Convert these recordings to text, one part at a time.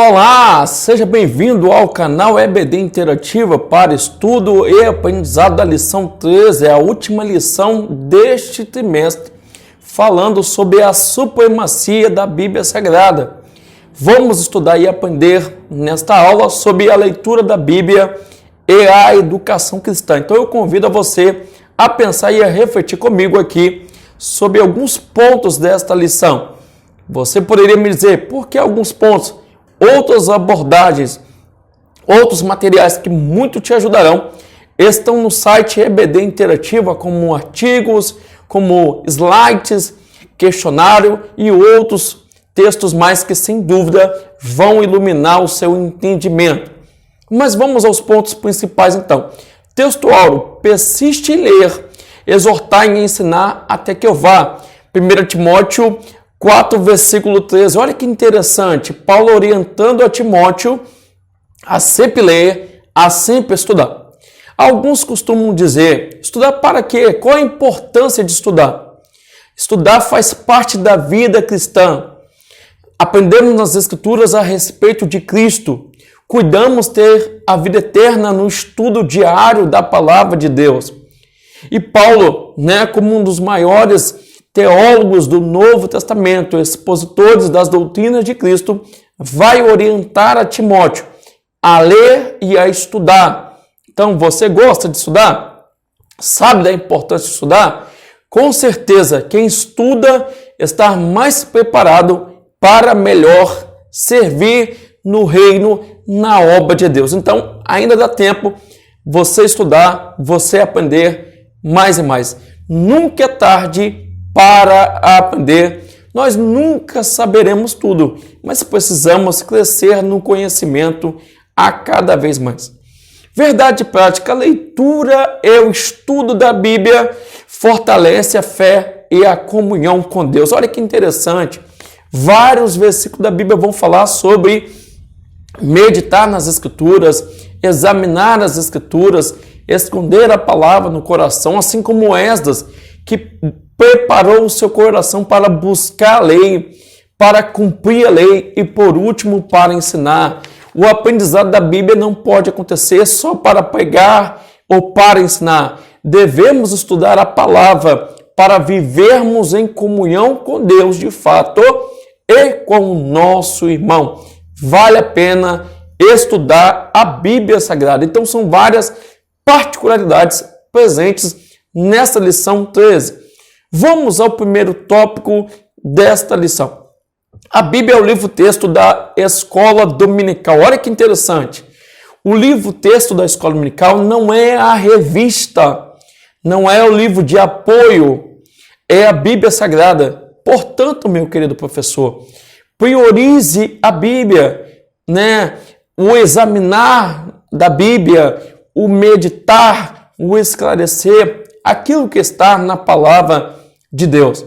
Olá, seja bem-vindo ao canal EBD Interativa para estudo e aprendizado da lição 13, a última lição deste trimestre, falando sobre a supremacia da Bíblia Sagrada. Vamos estudar e aprender nesta aula sobre a leitura da Bíblia e a educação cristã. Então eu convido a você a pensar e a refletir comigo aqui sobre alguns pontos desta lição. Você poderia me dizer por que alguns pontos? Outras abordagens, outros materiais que muito te ajudarão estão no site EBD Interativa, como artigos, como slides, questionário e outros textos mais que sem dúvida vão iluminar o seu entendimento. Mas vamos aos pontos principais então. Texto áureo: persiste em ler, exortar e ensinar até que eu vá. 1 Timóteo 4, versículo 13. Olha que interessante. Paulo orientando a Timóteo a sempre ler, a sempre estudar. Alguns costumam dizer, estudar para quê? Qual a importância de estudar? Estudar faz parte da vida cristã. Aprendemos nas Escrituras a respeito de Cristo. Cuidamos ter a vida eterna no estudo diário da Palavra de Deus. E Paulo, como um dos maiores teólogos do Novo Testamento, expositores das doutrinas de Cristo, vai orientar a Timóteo a ler e a estudar. Então, você gosta de estudar? Sabe da importância de estudar? Com certeza, quem estuda está mais preparado para melhor servir no reino, na obra de Deus. Então, ainda dá tempo você estudar, você aprender mais e mais. Nunca é tarde para aprender. Nós nunca saberemos tudo, mas precisamos crescer no conhecimento a cada vez mais. Verdade prática: a leitura e o estudo da Bíblia fortalece a fé e a comunhão com Deus. Olha que interessante. Vários versículos da Bíblia vão falar sobre meditar nas Escrituras, examinar as Escrituras, esconder a palavra no coração, assim como Esdras, que preparou o seu coração para buscar a lei, para cumprir a lei e, por último, para ensinar. O aprendizado da Bíblia não pode acontecer só para pregar ou para ensinar. Devemos estudar a palavra para vivermos em comunhão com Deus de fato e com o nosso irmão. Vale a pena estudar a Bíblia Sagrada. Então, são várias particularidades presentes nesta lição 13. Vamos ao primeiro tópico desta lição. A Bíblia é o livro-texto da escola dominical. Olha que interessante. O livro-texto da escola dominical não é a revista, não é o livro de apoio, é a Bíblia Sagrada. Portanto, meu querido professor, priorize a Bíblia, o examinar da Bíblia, o meditar, o esclarecer aquilo que está na palavra de Deus.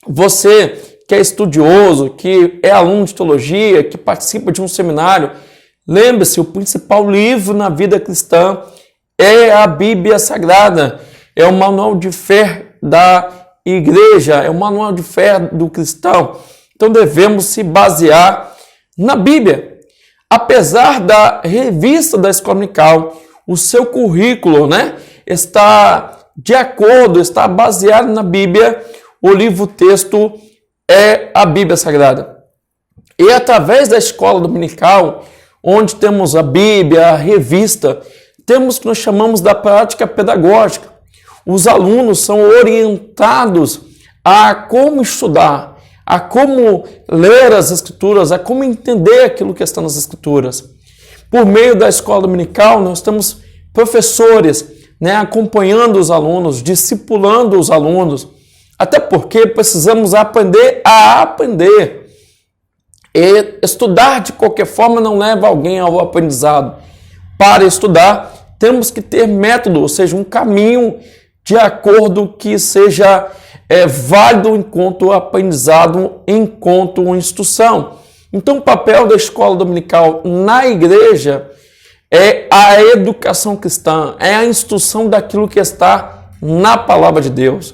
Você que é estudioso, que é aluno de teologia, que participa de um seminário, lembre-se, o principal livro na vida cristã é a Bíblia Sagrada, é o manual de fé da igreja, é o manual de fé do cristão. Então devemos se basear na Bíblia. Apesar da revista da escola dominical, o seu currículo, está de acordo, está baseado na Bíblia, o livro-texto é a Bíblia Sagrada. E através da escola dominical, onde temos a Bíblia, a revista, temos o que nós chamamos da prática pedagógica. Os alunos são orientados a como estudar, a como ler as Escrituras, a como entender aquilo que está nas Escrituras. Por meio da escola dominical, nós temos professores, acompanhando os alunos, discipulando os alunos, até porque precisamos aprender a aprender. E estudar de qualquer forma não leva alguém ao aprendizado. Para estudar, temos que ter método, ou seja, um caminho de acordo que seja válido enquanto aprendizado, enquanto instrução. Então, o papel da escola dominical na igreja é a educação cristã, é a instrução daquilo que está na palavra de Deus.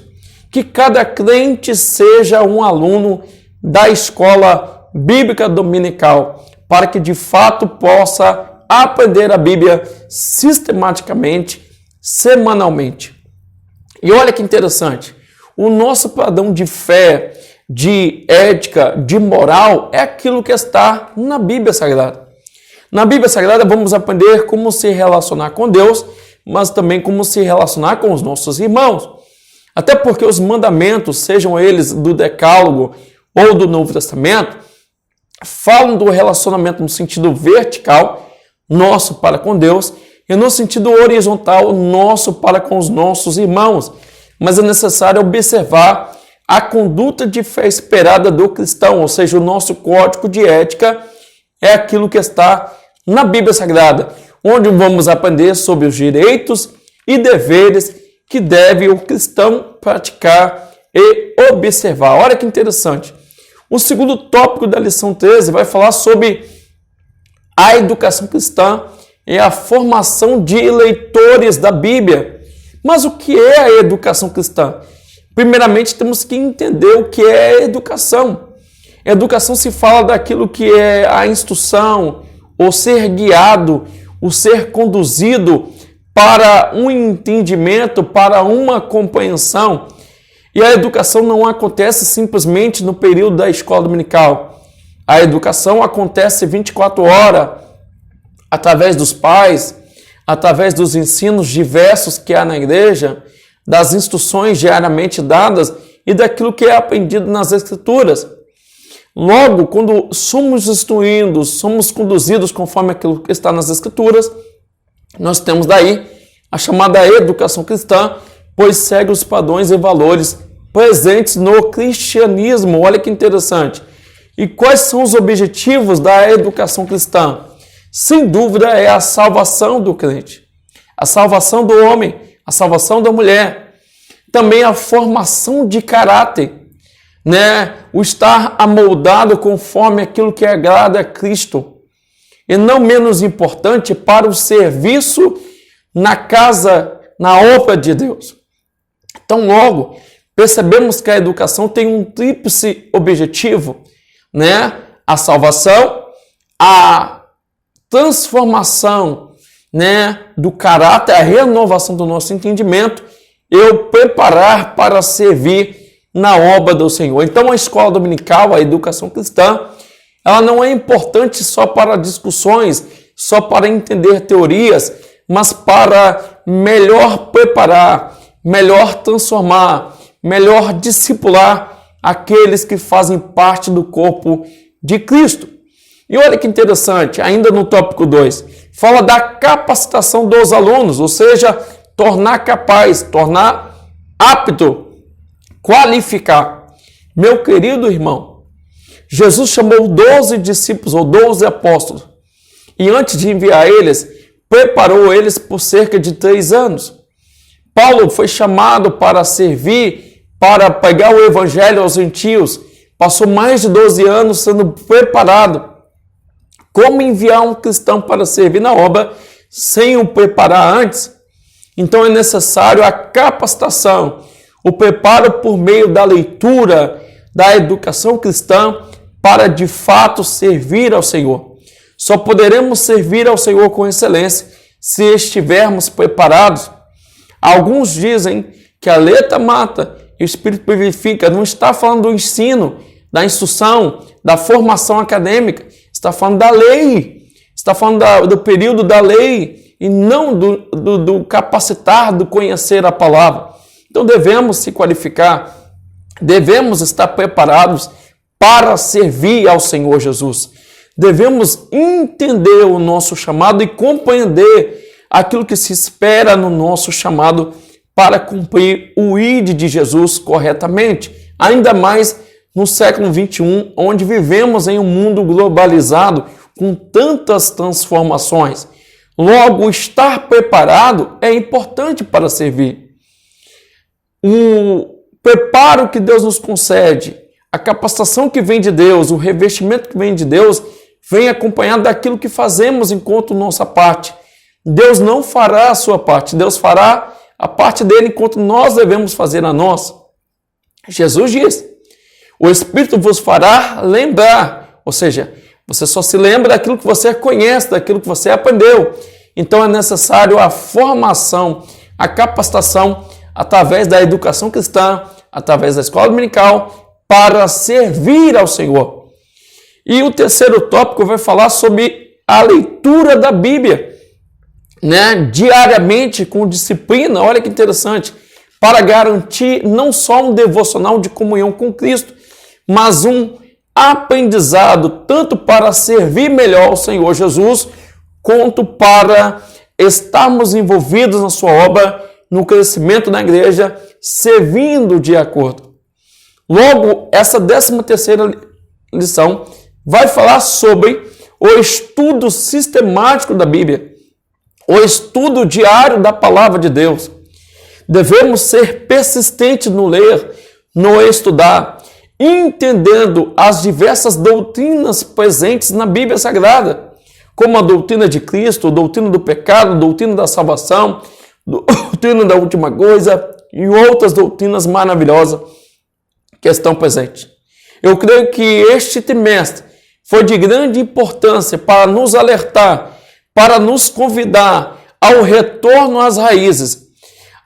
Que cada crente seja um aluno da escola bíblica dominical, para que de fato possa aprender a Bíblia sistematicamente, semanalmente. E olha que interessante, o nosso padrão de fé, de ética, de moral é aquilo que está na Bíblia Sagrada. Na Bíblia Sagrada vamos aprender como se relacionar com Deus, mas também como se relacionar com os nossos irmãos. Até porque os mandamentos, sejam eles do Decálogo ou do Novo Testamento, falam do relacionamento no sentido vertical, nosso para com Deus, e no sentido horizontal, nosso para com os nossos irmãos. Mas é necessário observar a conduta de fé esperada do cristão, ou seja, o nosso código de ética é aquilo que está na Bíblia Sagrada, onde vamos aprender sobre os direitos e deveres que deve o cristão praticar e observar. Olha que interessante. O segundo tópico da lição 13 vai falar sobre a educação cristã e a formação de leitores da Bíblia. Mas o que é a educação cristã? Primeiramente, temos que entender o que é educação. Educação se fala daquilo que é a instrução, o ser guiado, o ser conduzido para um entendimento, para uma compreensão. E a educação não acontece simplesmente no período da escola dominical. A educação acontece 24 horas, através dos pais, através dos ensinos diversos que há na igreja, das instruções diariamente dadas e daquilo que é aprendido nas Escrituras. Logo, quando somos instruídos, somos conduzidos conforme aquilo que está nas Escrituras, nós temos daí a chamada educação cristã, pois segue os padrões e valores presentes no cristianismo. Olha que interessante. E quais são os objetivos da educação cristã? Sem dúvida é a salvação do crente, a salvação do homem, a salvação da mulher. Também a formação de caráter, o estar amoldado conforme aquilo que agrada a Cristo. E não menos importante, para o serviço na casa, na obra de Deus. Então, logo, percebemos que a educação tem um tríplice objetivo, a salvação, a transformação, do caráter, a renovação do nosso entendimento e o preparar para servir na obra do Senhor. Então, a escola dominical, a educação cristã, ela não é importante só para discussões, só para entender teorias, mas para melhor preparar, melhor transformar, melhor discipular aqueles que fazem parte do corpo de Cristo. E olha que interessante, ainda no tópico 2, fala da capacitação dos alunos, ou seja, tornar capaz, tornar apto, qualificar. Meu querido irmão, Jesus chamou 12 discípulos ou 12 apóstolos e antes de enviar eles, preparou eles por cerca de 3 anos. Paulo foi chamado para servir, para pregar o evangelho aos gentios, passou mais de 12 anos sendo preparado. Como enviar um cristão para servir na obra sem o preparar antes? Então é necessário a capacitação, o preparo por meio da leitura, da educação cristã, para de fato servir ao Senhor. Só poderemos servir ao Senhor com excelência se estivermos preparados. Alguns dizem que a letra mata e o Espírito vivifica. Não está falando do ensino, da instrução, da formação acadêmica. Está falando da lei. Está falando do período da lei e não do capacitar, do conhecer a palavra. Então devemos se qualificar, devemos estar preparados para servir ao Senhor Jesus. Devemos entender o nosso chamado e compreender aquilo que se espera no nosso chamado para cumprir o ID de Jesus corretamente. Ainda mais no século XXI, onde vivemos em um mundo globalizado com tantas transformações. Logo, estar preparado é importante para servir. O preparo que Deus nos concede, a capacitação que vem de Deus, o revestimento que vem de Deus, vem acompanhado daquilo que fazemos enquanto nossa parte. Deus não fará a sua parte, Deus fará a parte dele enquanto nós devemos fazer a nossa. Jesus diz, o Espírito vos fará lembrar, ou seja, Você só se lembra daquilo que você conhece, daquilo que você aprendeu. Então é necessário a formação, a capacitação através da educação cristã, através da escola dominical, para servir ao Senhor. E o terceiro tópico vai falar sobre a leitura da Bíblia, diariamente, com disciplina. Olha que interessante, para garantir não só um devocional de comunhão com Cristo, mas um aprendizado tanto para servir melhor ao Senhor Jesus, quanto para estarmos envolvidos na sua obra, no crescimento da igreja, servindo de acordo. Logo, essa 13ª lição vai falar sobre o estudo sistemático da Bíblia, o estudo diário da palavra de Deus. Devemos ser persistentes no ler, no estudar, entendendo as diversas doutrinas presentes na Bíblia Sagrada, como a doutrina de Cristo, a doutrina do pecado, a doutrina da salvação, a doutrina da última coisa e outras doutrinas maravilhosas que estão presentes. Eu creio que este trimestre foi de grande importância para nos alertar, para nos convidar ao retorno às raízes.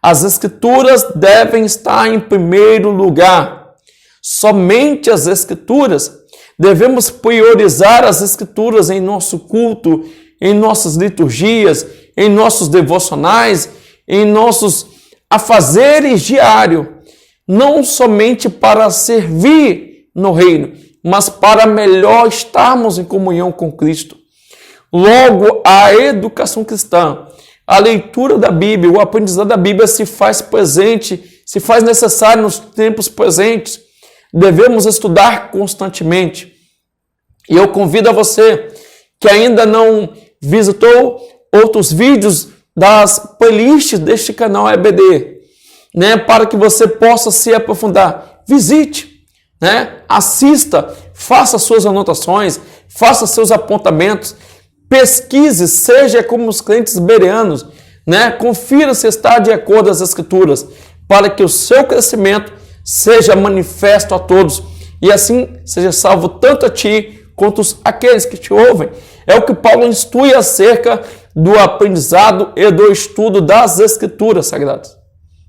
As Escrituras devem estar em primeiro lugar. Somente as Escrituras. Devemos priorizar as Escrituras em nosso culto, em nossas liturgias, em nossos devocionais, em nossos afazeres diários, não somente para servir no reino, mas para melhor estarmos em comunhão com Cristo. Logo, a educação cristã, a leitura da Bíblia, o aprendizado da Bíblia se faz presente, se faz necessário nos tempos presentes. Devemos estudar constantemente. E eu convido a você que ainda não visitou outros vídeos das playlists deste canal EBD, para que você possa se aprofundar. Visite, assista, faça suas anotações, faça seus apontamentos, pesquise, seja como os crentes bereanos, confira se está de acordo às Escrituras, para que o seu crescimento seja manifesto a todos e assim seja salvo tanto a ti quanto aqueles que te ouvem. É o que Paulo instrui acerca do aprendizado e do estudo das Escrituras Sagradas.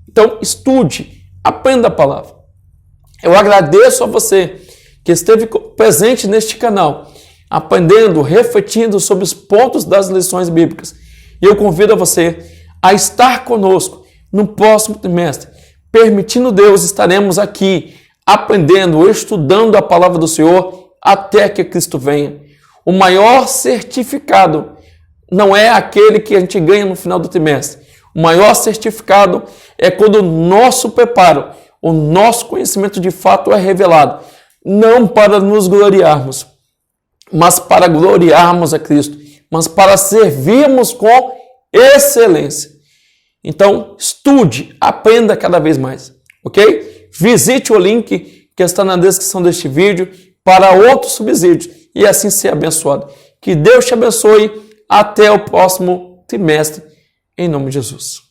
Então, estude, aprenda a palavra. Eu agradeço a você que esteve presente neste canal, aprendendo, refletindo sobre os pontos das lições bíblicas. E eu convido a você a estar conosco no próximo trimestre. Permitindo Deus, estaremos aqui aprendendo, estudando a palavra do Senhor até que Cristo venha. O maior certificado não é aquele que a gente ganha no final do trimestre. O maior certificado é quando o nosso preparo, o nosso conhecimento de fato é revelado. Não para nos gloriarmos, mas para gloriarmos a Cristo, mas para servirmos com excelência. Então, estude, aprenda cada vez mais, ok? Visite o link que está na descrição deste vídeo para outros subsídios e assim ser abençoado. Que Deus te abençoe. Até o próximo trimestre, em nome de Jesus.